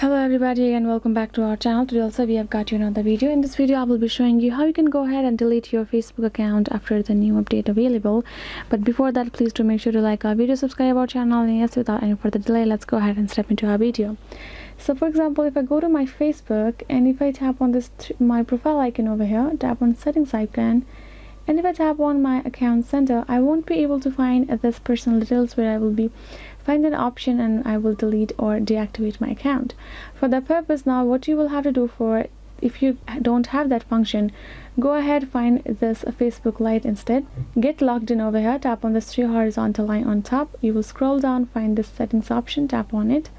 Hello everybody and welcome back to our channel. Today also we have got you another video. In this video I will be showing you how you can go ahead and delete your Facebook account after the new update available. But before that, please do make sure to like our video, subscribe our channel, and yes, without any further delay, let's go ahead and step into our video. So for example, if I go to my Facebook and if I tap on this my profile icon over here, tap on settings icon, and if I tap on my account center, I won't be able to find this personal details where I will be find an option and I will delete or deactivate my account. For that purpose, now what you will have to do, for if you don't have that function, go ahead, find this Facebook Lite instead, get logged in over here, tap on this three horizontal line on top, you will scroll down, find this settings option, tap on it,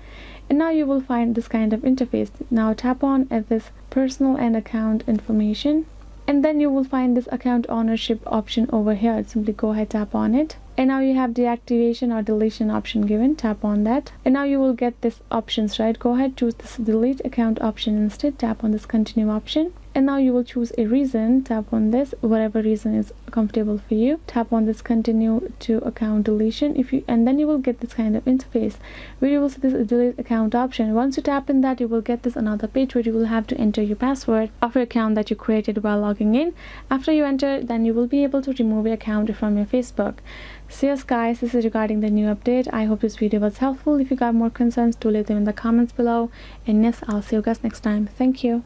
and now you will find this kind of interface. Now tap on this personal and account information, and then you will find this account ownership option over here. Simply go ahead, tap on it, and now you have deactivation or deletion option given, tap on that, and now you will get this options, right? Go ahead, choose this delete account option instead, tap on this continue option, and now you will choose a reason, tap on this, whatever reason is comfortable for you, tap on this continue to account deletion, and then you will get this kind of interface where you will see this delete account option. Once you tap in that, you will get this another page where you will have to enter your password of your account that you created while logging in. After you enter, then you will be able to remove your account from your Facebook. So yes guys, this is regarding the new update. I hope this video was helpful. If you got more concerns, do leave them in the comments below, and yes, I'll see you guys next time. Thank you.